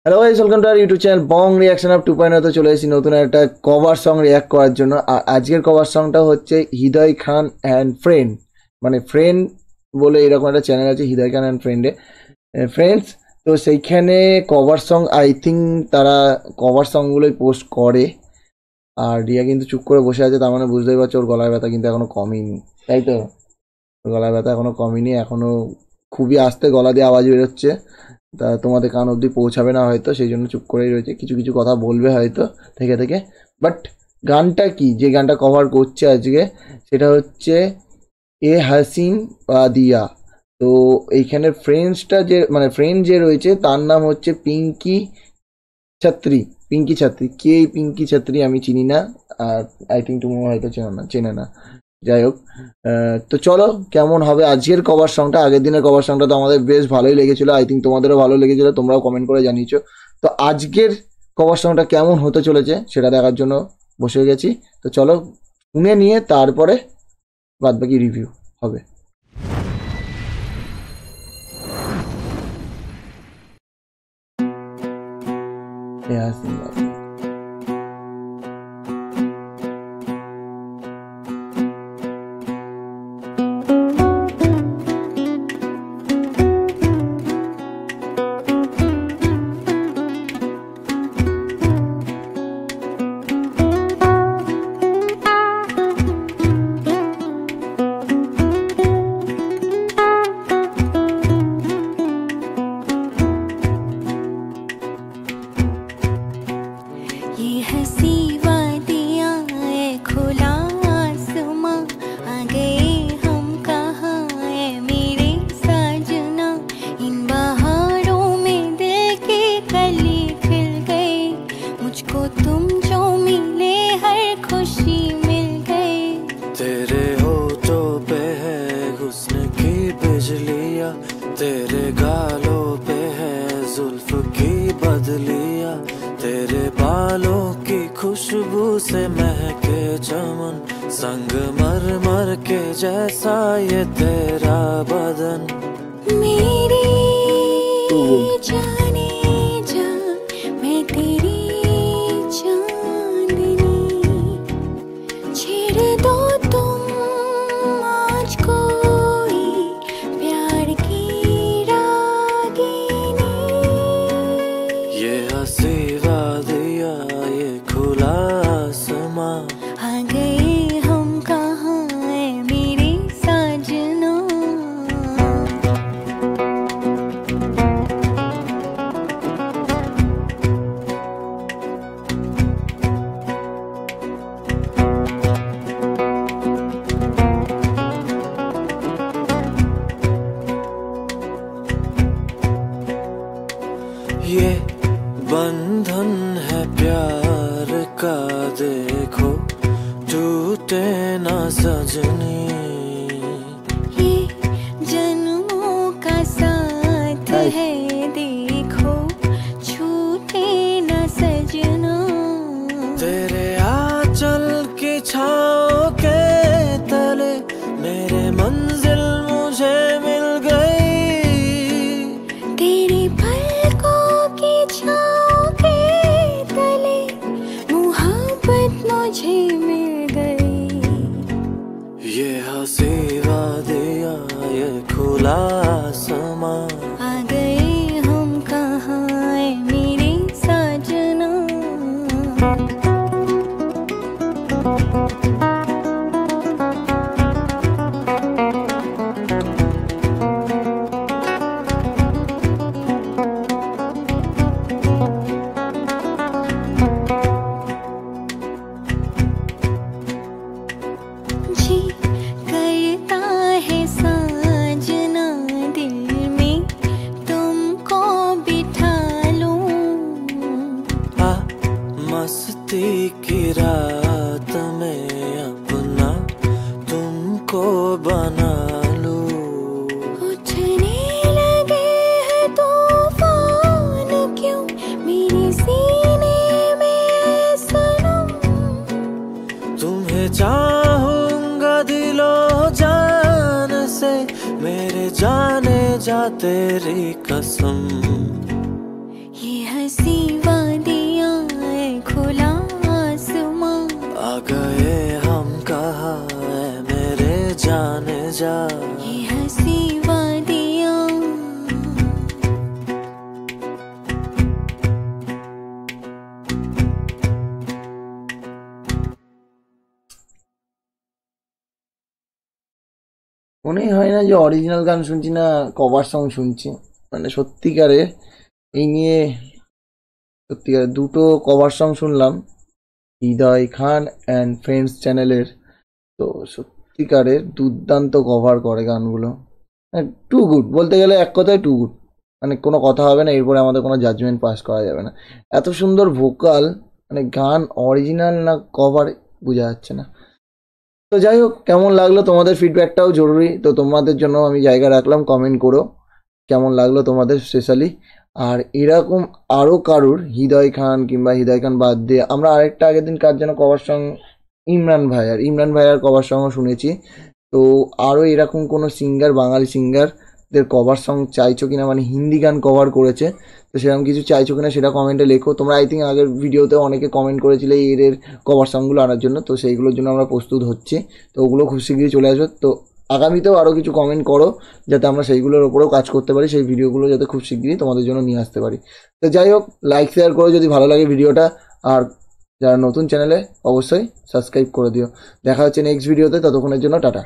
Hello guys, welcome to our YouTube channel Bong reaction of 2.0 তে চলে এসেছি নতুন একটা কভার সং রিয়াক্ট করার জন্য। আর আজকের কভার সংটা হচ্ছে হৃদয় খান অ্যান্ড ফ্রেন্ড, মানে ফ্রেন্ড বলে এরকম একটা চ্যানেল আছে, হৃদয় খান অ্যান্ড ফ্রেন্ডস। তো সেইখানে কভার সং, আই থিঙ্ক তারা কভার সংগুলোই পোস্ট করে। আর রিয়া কিন্তু চুপ করে বসে আছে, তার মানে বুঝতেই পারছো ওর গলার ব্যথা কিন্তু এখনো কমেনি, তাই তো? ওর গলার ব্যথা এখনো কমেনি, এখনো খুবই আস্তে গলা দিয়ে আওয়াজ বেরোচ্ছে। তা তোমাদের কান অবধি পৌঁছাবে না হয়তো, সেই জন্য চুপ করেই রয়েছে, কিছু কিছু কথা বলবে হয়তো থেকে থেকে। বাট গানটা কি, যে গানটা কভার করছে আজকে, সেটা হচ্ছে এ হাসিন দিয়া। তো এইখানে ফ্রেন্ডসটা যে, মানে ফ্রেন্ড যে রয়েছে তার নাম হচ্ছে পিঙ্কি ছাত্রী। পিঙ্কি ছাত্রী কে? এই পিঙ্কি ছাত্রী আমি চিনি না, আর আই থিঙ্ক তুমি হয়তো চেনে না। যাই হোক, তো চলো কেমন হবে আজকের কভার সংটা। আগের দিনের কভার সংটা তো আমাদের বেশ ভালোই লেগেছিল, আই থিঙ্ক তোমাদেরও ভালো লেগেছিল, তোমরাও কমেন্ট করে জানিয়েছো। তো আজকের কভার সংটা কেমন হতে চলেছে সেটা দেখার জন্য বসে গেছি। তো চলো শুনে নিয়ে তারপরে বাদবাকি রিভিউ হবে। ये हंसी वादियाँ ए खुला आसमां, आ गए हम कहाँ ए मेरे साजना। इन बहारों में दिल के कली खिल गए, मुझको तुम जो मिले हर खुशी मिल गई। तेरे होठों पे है हुस्न की बिजलियाँ, तेरे गालों पे है जुल्फ की बदलियाँ, तेरे बालों की खुशबू से महके चमन, संगमरमर के जैसा ये तेरा बदन। मेरी जाने जा, मैं तेरी चांदनी, छेड़ दो तुम आज कोई प्यार की रागिनी। ये हंसी वादियाँ ये खुला आसमां, आ गए हम कहाँ ए मेरे साजना। ये बंधन है प्यार का, देखो टूटे ना सजनी। ये जन्मों का साथ है, देखो छूटे न सजना। तेरे आंचल की छाँव के तले मेरे मंजिल मुझे मिल गई, तेरी पलकों की छाँव के तले मोहब्बत मुझे मिल गई। ये हंसी वादियाँ ये खुला आसमां, आ गए हम कहाँ ए मेरे साजना। जी करता है साजना, दिल में तुमको बिठा लूं। आ मस्ती की रात में अपना तुमको बना लूं। उठने लगे हैं तूफान क्यों मेरे सीने में सनम। तुम्हें चाहूंगा दिलो जान से, मेरे जाने जा तेरी कसम। ये हंसी वादियाँ ऐ खुला आसमां, आ गए हम कहाँ ऐ मेरे जाने जा। ये हंसी वादियाँ। মনেই হয় না যে অরিজিনাল গান শুনছি না কভার সং শুনছি। মানে সত্যিকারে এই নিয়ে সত্যিকারে দুটো কভার সং শুনলাম হৃদয় খান অ্যান্ড ফ্রেন্ডস চ্যানেলের। তো সত্যিকারের দুর্দান্ত কভার করে গানগুলো, টু গুড বলতে গেলে, এক কথায় টু গুড। মানে কোনো কথা হবে না, এরপরে আমাদের কোনো জাজমেন্ট পাস করা যাবে না। এত সুন্দর ভোকাল, মানে গান অরিজিনাল না কভার বোঝা যাচ্ছে না। তো যাই হোক, কেমন লাগলো তোমাদের ফিডব্যাকটাও জরুরি, তো তোমাদের জন্য আমি জায়গা রাখলাম, কমেন্ট করো কেমন লাগলো তোমাদের স্পেশালি। আর এরকম আরও কারুর হৃদয় খান কিংবা হৃদয় খান বাদ দিয়ে আমরা আরেকটা আগের দিন কার যেন কভার সং ইমরান ভাইয়ার কভার সঙ্গও শুনেছি। তো আরও এরকম কোনো সিঙ্গার, বাঙালি সিঙ্গারদের কভার সং চাইছো কিনা, মানে হিন্দি গান কভার করেছে, তো সেরকম কিছু চাইছো কিনা সেটা কমেন্টে লেখো। তোমরা আই থিঙ্ক আগের ভিডিওতে অনেকে কমেন্ট করেছিলে এর কভার সংগুলো আনার জন্য, তো সেইগুলোর জন্য আমরা প্রস্তুত হচ্ছি। তো ওগুলো খুব শীঘ্রই চলে আসবে। তো আগামীতেও আরও কিছু কমেন্ট করো যাতে আমরা সেইগুলোর ওপরেও কাজ করতে পারি, সেই ভিডিওগুলো যাতে খুব শীঘ্রই তোমাদের জন্য নিয়ে আসতে পারি। তো যাই হোক, লাইক শেয়ার করো যদি ভালো লাগে ভিডিওটা, আর যারা নতুন চ্যানেলে অবশ্যই সাবস্ক্রাইব করে দিও। দেখা হচ্ছে নেক্সট ভিডিওতে, ততক্ষণের জন্য টাটা।